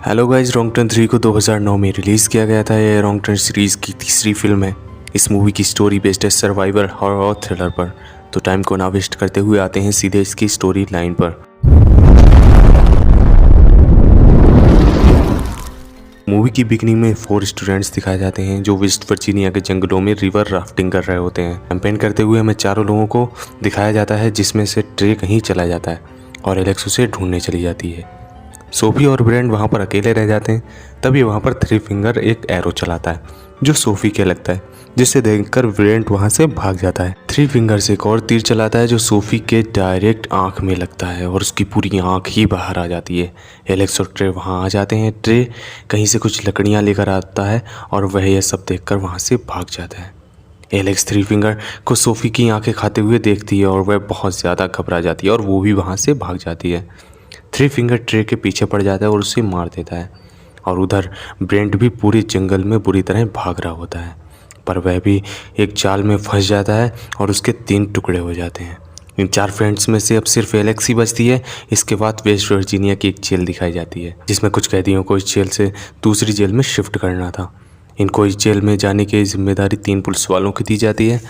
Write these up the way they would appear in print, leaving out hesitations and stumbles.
Hello guys, wrong turn 3 को 2009 में release किया गया था। यह रॉन्ग टर्न सीरीज़ की तीसरी फिल्म है। इस मूवी की स्टोरी बेस्ड है सर्वाइवर हॉरर और थ्रिलर पर। तो टाइम को ना वेस्ट करते हुए आते हैं सीधे इसकी स्टोरी लाइन पर। मूवी की बिगनिंग में 4 स्टूडेंट्स दिखाए जाते हैं जो वेस्ट वर्जीनिया के जंगलों में रिवर राफ्टिंग कर रहे होते हैं। कैंपेन करते हुए हमें चारों लोगों को दिखाया जाता है, जिसमें से ट्रे कहीं चला जाता है और एलेक्स उसे ढूंढने चली जाती है। सोफी और ब्रेंड वहाँ पर अकेले रह जाते हैं। तभी वहाँ पर थ्री फिंगर एक एरो चलाता है जो सोफी के लगता है, जिसे देखकर ब्रेंड वहाँ से भाग जाता है। थ्री फिंगर से एक और तीर चलाता है जो सोफी के डायरेक्ट आंख में लगता है और उसकी पूरी आंख ही बाहर आ जाती है। एलेक्स और ट्रे वहाँ आ जाते हैं। ट्रे कहीं से कुछ लकड़ियाँ लेकर आता है और वह यह सब देखकर वहाँ से भाग जाता है। एलेक्स थ्री फिंगर को सोफी की आंखें खाते हुए देखती है और वह बहुत ज़्यादा घबरा जाती है और वो भी वहाँ से भाग जाती है। थ्री फिंगर ट्रे के पीछे पड़ जाता है और उसे मार देता है। और उधर ब्रेंट भी पूरे जंगल में बुरी तरह भाग रहा होता है, पर वह भी एक जाल में फंस जाता है और उसके 3 टुकड़े हो जाते हैं। इन 4 फ्रेंड्स में से अब सिर्फ एलेक्स ही बचती है। इसके बाद वेस्ट वर्जीनिया की एक जेल दिखाई जाती है, जिसमें कुछ कैदियों को इस जेल से दूसरी जेल में शिफ्ट करना था। इनको इस जेल में जाने की जिम्मेदारी 3 पुलिस वालों की दी जाती है।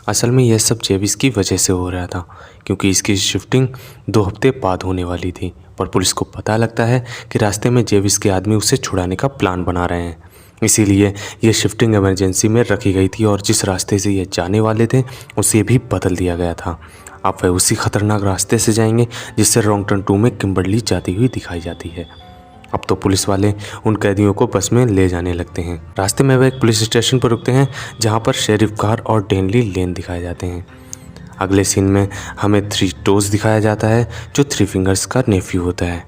असल में यह सब जेविस की वजह से हो रहा था, क्योंकि इसकी शिफ्टिंग 2 हफ्ते बाद होने वाली थी। पर पुलिस को पता लगता है कि रास्ते में जेविस के आदमी उसे छुड़ाने का प्लान बना रहे हैं। इसीलिए यह शिफ्टिंग इमरजेंसी में रखी गई थी और जिस रास्ते से ये जाने वाले थे उसे भी बदल दिया गया था। अब वह उसी खतरनाक रास्ते से जाएंगे जिससे रॉन्ग टर्न 2 में किम्बर्ली जाती हुई दिखाई जाती है। अब तो पुलिस वाले उन कैदियों को बस में ले जाने लगते हैं। रास्ते में वह एक पुलिस स्टेशन पर रुकते हैं, जहां पर शेरिफ कार और डेनली लेन दिखाए जाते हैं। अगले सीन में हमें थ्री टोज दिखाया जाता है जो थ्री फिंगर्स का नेफ्यू होता है।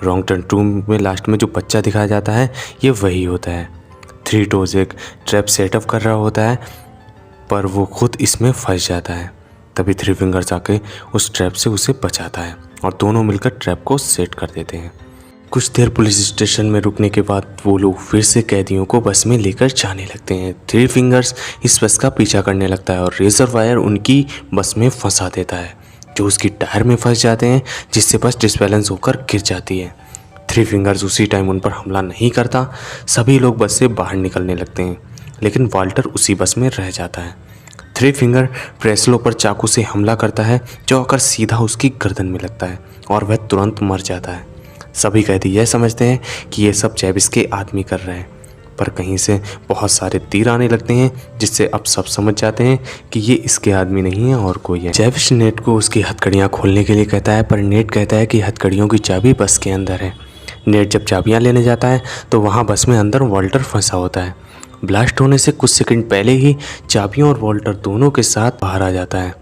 रॉन्ग टर्न 2 में लास्ट में जो बच्चा दिखाया जाता है ये वही होता है। थ्री टोज एक ट्रैप सेटअप कर रहा होता है, पर वो खुद इसमें फंस जाता है। तभी थ्री फिंगर्स आके उस ट्रैप से उसे बचाता है और दोनों मिलकर ट्रैप को सेट कर देते हैं। कुछ देर पुलिस स्टेशन में रुकने के बाद वो लोग फिर से कैदियों को बस में लेकर जाने लगते हैं। थ्री फिंगर्स इस बस का पीछा करने लगता है और रेजर वायर उनकी बस में फंसा देता है, जो उसकी टायर में फंस जाते हैं, जिससे बस डिसबैलेंस होकर गिर जाती है। थ्री फिंगर्स उसी टाइम उन पर हमला नहीं करता। सभी लोग बस से बाहर निकलने लगते हैं, लेकिन वाल्टर उसी बस में रह जाता है। थ्री फिंगर प्रेस्लो पर चाकू से हमला करता है, जो आकर सीधा उसकी गर्दन में लगता है और वह तुरंत मर जाता है। सभी कैदी यह समझते हैं कि ये सब जेविस के आदमी कर रहे हैं, पर कहीं से बहुत सारे तीर आने लगते हैं, जिससे अब सब समझ जाते हैं कि ये इसके आदमी नहीं है और कोई है। जेविस नेट को उसकी हथकड़ियाँ खोलने के लिए कहता है, पर नेट कहता है कि हथकड़ियों की चाबी बस के अंदर है। नेट जब चाबियाँ लेने जाता है तो वहाँ बस में अंदर वॉल्टर फंसा होता है। ब्लास्ट होने से कुछ सेकंड पहले ही चाबियाँ और वॉल्टर दोनों के साथ बाहर आ जाता है,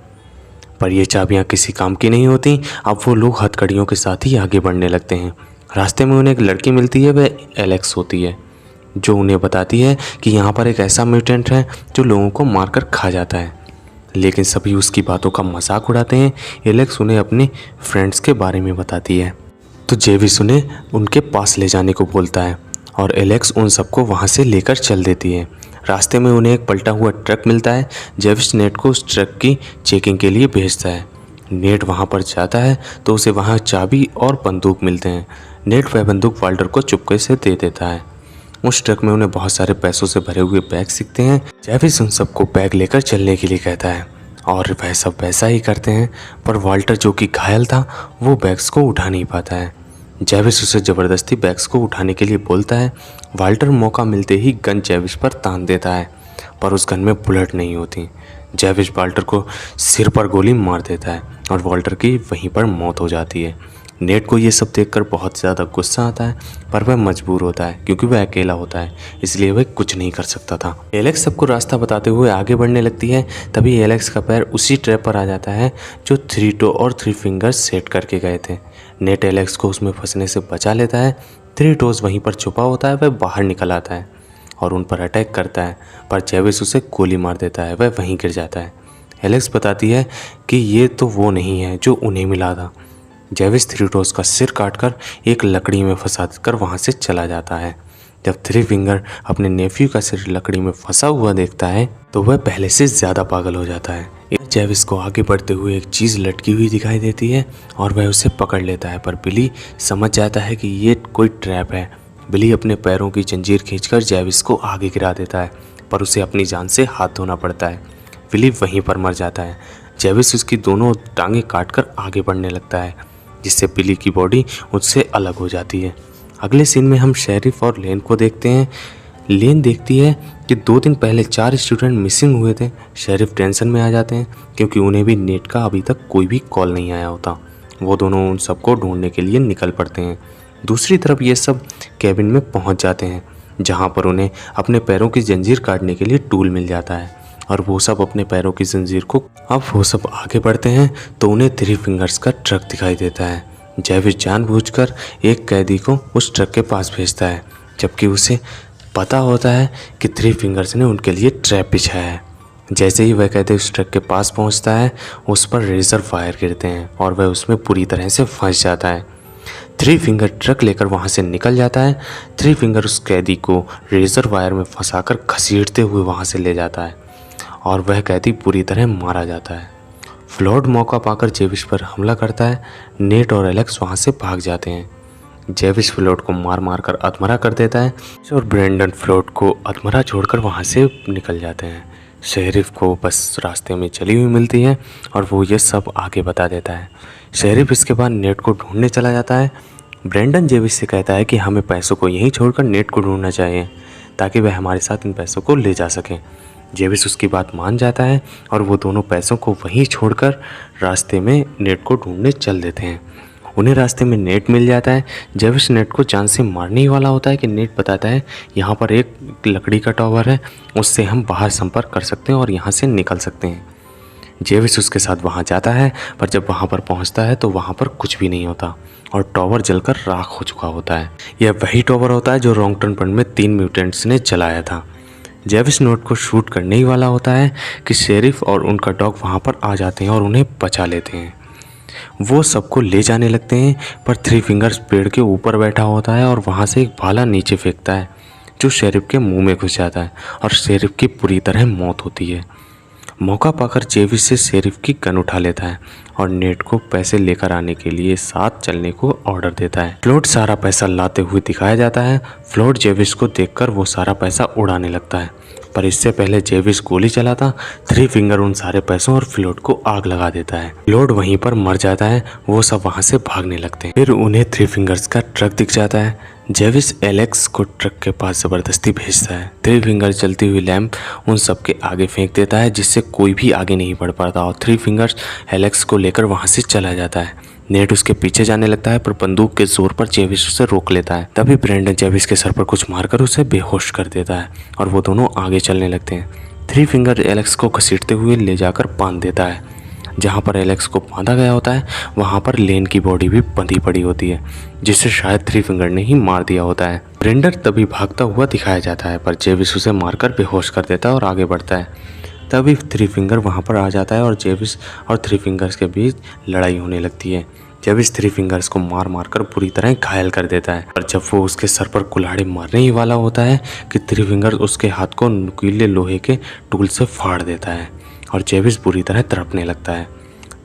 पर ये चाबियाँ किसी काम की नहीं होती। अब वो लोग हथकड़ियों के साथ ही आगे बढ़ने लगते हैं। रास्ते में उन्हें एक लड़की मिलती है, वह एलेक्स होती है, जो उन्हें बताती है कि यहाँ पर एक ऐसा म्यूटेंट है जो लोगों को मारकर खा जाता है, लेकिन सभी उसकी बातों का मजाक उड़ाते हैं। एलेक्स उन्हें अपने फ्रेंड्स के बारे में बताती है, तो जेविस उन्हें उनके पास ले जाने को बोलता है और एलेक्स उन सबको वहाँ से लेकर चल देती है। रास्ते में उन्हें एक पलटा हुआ ट्रक मिलता है। जेविस नेट को उस ट्रक की चेकिंग के लिए भेजता है। नेट वहाँ पर जाता है तो उसे वहाँ चाबी और बंदूक मिलते हैं। नेट वह बंदूक वाल्टर को चुपके से दे देता है। उस ट्रक में उन्हें बहुत सारे पैसों से भरे हुए बैग दिखते हैं। जेविस उन सबको बैग लेकर चलने के लिए कहता है और वह सब वैसा ही करते हैं, पर वाल्टर जो कि घायल था वो बैग्स को उठा नहीं पाता है। जेविस उसे ज़बरदस्ती बैग्स को उठाने के लिए बोलता है। वाल्टर मौका मिलते ही गन जेविस पर तान देता है, पर उस गन में बुलेट नहीं होती। जेविस वाल्टर को सिर पर गोली मार देता है और वाल्टर की वहीं पर मौत हो जाती है। नेट को ये सब देखकर बहुत ज़्यादा गुस्सा आता है, पर वह मजबूर होता है क्योंकि वह अकेला होता है, इसलिए वह कुछ नहीं कर सकता था। एलेक्स सबको रास्ता बताते हुए आगे बढ़ने लगती है। तभी एलेक्स का पैर उसी ट्रैप पर आ जाता है जो थ्री टो और थ्री फिंगर्स सेट करके गए थे। नेट एलेक्स को उसमें फंसने से बचा लेता है। थ्री टोज वहीं पर छुपा होता है, वह बाहर निकल आता है और उन पर अटैक करता है, पर जेविस उसे गोली मार देता है, वह वहीं गिर जाता है। एलेक्स बताती है कि ये तो वो नहीं है जो उन्हें मिला था। जेविस थ्री टोज का सिर काटकर एक लकड़ी में फंसा कर वहाँ से चला जाता है। जब थ्री फिंगर अपने नेफ्यू का सिर लकड़ी में फंसा हुआ देखता है तो वह पहले से ज़्यादा पागल हो जाता है। जेविस को आगे बढ़ते हुए एक चीज़ लटकी हुई दिखाई देती है और वह उसे पकड़ लेता है, पर बिली समझ जाता है कि ये कोई ट्रैप है बिली अपने पैरों की जंजीर खींचकर जेविस को आगे गिरा देता है, पर उसे अपनी जान से हाथ धोना पड़ता है। बिली वहीं पर मर जाता है। जेविस उसकी दोनों टांगें काटकर आगे बढ़ने लगता है, जिससे बिली की बॉडी उससे अलग हो जाती है। अगले सीन में हम शेरिफ और लेन को देखते हैं। लेन देखती है कि 2 दिन पहले 4 स्टूडेंट मिसिंग हुए थे। शेरिफ टेंशन में आ जाते हैं क्योंकि उन्हें भी नेट का अभी तक कोई भी कॉल नहीं आया होता। वो दोनों उन सबको ढूंढने के लिए निकल पड़ते हैं। दूसरी तरफ ये सब कैबिन में पहुंच जाते हैं, जहां पर उन्हें अपने पैरों की जंजीर काटने के लिए टूल मिल जाता है और वो सब अपने पैरों की जंजीर को अब वो सब आगे बढ़ते हैं तो उन्हें 3 फिंगर्स का ट्रक दिखाई देता है। जेविस जानबूझकर एक कैदी को उस ट्रक के पास भेजता है, जबकि उसे पता होता है कि 3 फिंगर्स ने उनके लिए ट्रैप बिछाया है। जैसे ही वह कैदी उस ट्रक के पास पहुंचता है, उस पर रेजर फायर गिरते हैं और वह उसमें पूरी तरह से फंस जाता है। 3 फिंगर ट्रक लेकर वहां से निकल जाता है। 3 फिंगर उस कैदी को रेजर वायर में फंसाकर घसीटते हुए वहां से ले जाता है और वह कैदी पूरी तरह मारा जाता है। फ्लोड मौका पाकर जेविस पर हमला करता है। नेट और एलेक्स वहां से भाग जाते हैं। जेविस फ्लोड को मार मार कर अधमरा कर देता है और ब्रेंडन फ्लोड को अधमरा छोड़कर वहां से निकल जाते हैं। शेरिफ को बस रास्ते में चली हुई मिलती है और वो ये सब आगे बता देता है। शेरिफ इसके बाद नेट को ढूंढने चला जाता है। ब्रेंडन जेविस से कहता है कि हमें पैसों को यहीं छोड़कर नेट को ढूंढना चाहिए ताकि वह हमारे साथ इन पैसों को ले जा सकें। जेविस उसकी बात मान जाता है और वो दोनों पैसों को वहीं छोड़कर रास्ते में नेट को ढूंढने चल देते हैं। उन्हें रास्ते में नेट मिल जाता है। जेविस नेट को जान से मारने ही वाला होता है कि नेट बताता है यहाँ पर एक लकड़ी का टावर है, उससे हम बाहर संपर्क कर सकते हैं और यहाँ से निकल सकते हैं। जेविस उसके साथ वहाँ जाता है, पर जब वहाँ पर पहुँचता है तो वहाँ पर कुछ भी नहीं होता और टावर जलकर राख हो चुका होता है। यह वही टावर होता है जो रॉन्गटन पॉइंट में 3 म्यूटेंट्स ने जलाया था। जेविस नोट को शूट करने ही वाला होता है कि शेरिफ और उनका डॉग वहाँ पर आ जाते हैं और उन्हें बचा लेते हैं। वो सबको ले जाने लगते हैं, पर 3 फिंगर्स पेड़ के ऊपर बैठा होता है और वहाँ से एक भाला नीचे फेंकता है जो शेरिफ के मुंह में घुस जाता है और शेरिफ की पूरी तरह मौत होती है। मौका पाकर जेविस से शेरिफ की गन उठा लेता है और नेट को पैसे लेकर आने के लिए साथ चलने को ऑर्डर देता है। फ्लोड सारा पैसा लाते हुए दिखाया जाता है। फ्लोड जेविस को देखकर वो सारा पैसा उड़ाने लगता है, पर इससे पहले जेविस गोली चलाता 3 फिंगर उन सारे पैसों और फ्लोड को आग लगा देता है। फ्लोड वहीं पर मर जाता है। वो सब वहां से भागने लगते हैं। फिर उन्हें 3 फिंगर्स का ट्रक दिख जाता है। जेविस एलेक्स को ट्रक के पास ज़बरदस्ती भेजता है। 3 फिंगर चलती हुई लैंप उन सब के आगे फेंक देता है, जिससे कोई भी आगे नहीं बढ़ पाता और 3 फिंगर्स एलेक्स को लेकर वहां से चला जाता है। नेट उसके पीछे जाने लगता है, पर बंदूक के जोर पर जेविस उसे रोक लेता है। तभी ब्रेंडन जेविस के सर पर कुछ मारकर उसे बेहोश कर देता है और वो दोनों आगे चलने लगते हैं। 3 फिंगर एलेक्स को घसीटते हुए ले जाकर बांध देता है। जहाँ पर एलेक्स को बांधा गया होता है वहाँ पर लेन की बॉडी भी बंधी पड़ी होती है, जिसे शायद 3 फिंगर ने ही मार दिया होता है। ब्रेंडन तभी भागता हुआ दिखाया जाता है, पर जेविस उसे मारकर बेहोश कर देता है और आगे बढ़ता है। तभी 3 फिंगर वहाँ पर आ जाता है और जेविस और 3 फिंगर्स के बीच लड़ाई होने लगती है। जेविस 3 फिंगर्स को मार मार कर पूरी तरह घायल कर देता है और जब वो उसके सर पर कुल्हाड़ी मारने ही वाला होता है कि 3 फिंगर्स उसके हाथ को नुकीले लोहे के टूल से फाड़ देता है और जेविस पूरी तरह तड़पने लगता है।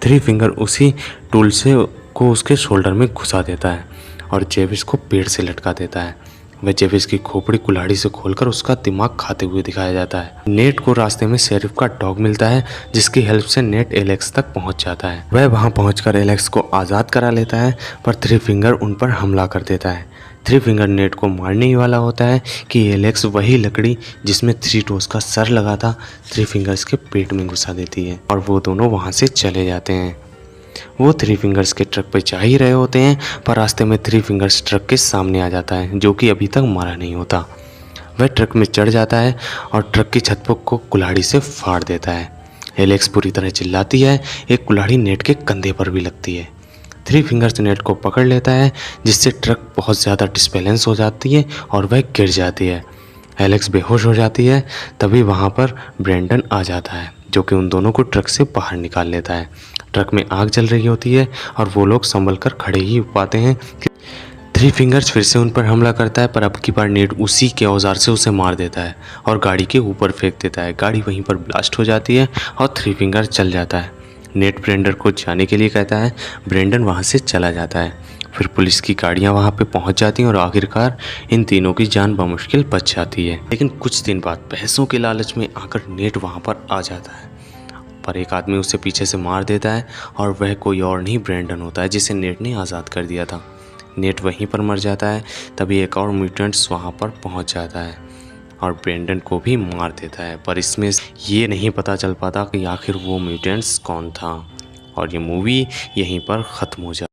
3 फिंगर उसी टूल से को उसके शोल्डर में घुसा देता है और जेविस को पेड़ से लटका देता है। वह जेविस की खोपड़ी कुल्हाड़ी से खोलकर उसका दिमाग खाते हुए दिखाया जाता है। नेट को रास्ते में शेरिफ का डॉग मिलता है, जिसकी हेल्प से नेट एलेक्स तक पहुंच जाता है। वह वहां पहुंचकर एलेक्स को आज़ाद करा लेता है, पर 3 फिंगर उन पर हमला कर देता है। 3 फिंगर नेट को मारने ही वाला होता है कि एलेक्स वही लकड़ी जिसमें 3 टोस का सर लगा था 3 फिंगर्स के पेट में घुसा देती है और वो दोनों वहाँ से चले जाते हैं। वो 3 फिंगर्स के ट्रक पर जा ही रहे होते हैं, पर रास्ते में 3 फिंगर्स ट्रक के सामने आ जाता है, जो कि अभी तक मरा नहीं होता। वह ट्रक में चढ़ जाता है और ट्रक की छत को कुल्हाड़ी से फाड़ देता है। एलेक्स पूरी तरह चिल्लाती है। एक कुल्हाड़ी नेट के कंधे पर भी लगती है। 3 फिंगर्स नेट को पकड़ लेता है, जिससे ट्रक बहुत ज़्यादा डिसबैलेंस हो जाती है और वह गिर जाती है। एलेक्स बेहोश हो जाती है। तभी वहाँ पर ब्रेंडन आ जाता है, जो कि उन दोनों को ट्रक से बाहर निकाल लेता है। ट्रक में आग जल रही होती है और वो लोग संभल कर खड़े ही पाते हैं कि 3 फिंगर्स फिर से उन पर हमला करता है, पर अब की बार नेट उसी के औजार से उसे मार देता है और गाड़ी के ऊपर फेंक देता है। गाड़ी वहीं पर ब्लास्ट हो जाती है और 3 फिंगर चल जाता है। नेट ब्रेंडन को जाने के लिए कहता है। ब्रेंडन वहाँ से चला जाता है। फिर पुलिस की गाड़ियाँ वहाँ पे पहुँच जाती हैं और आखिरकार इन तीनों की जान बमुश्किल बच जाती है। लेकिन कुछ दिन बाद पैसों के लालच में आकर नेट वहाँ पर आ जाता है, पर एक आदमी उसे पीछे से मार देता है और वह कोई और नहीं ब्रैंडन होता है जिसे नेट ने आज़ाद कर दिया था। नेट वहीं पर मर जाता है। तभी एक और म्यूटेंट्स वहाँ पर पहुँच जाता है और ब्रैंडन को भी मार देता है, पर इसमें ये नहीं पता चल पाता कि आखिर वो म्यूटेंट्स कौन था। और ये मूवी यहीं पर ख़त्म हो जाती है।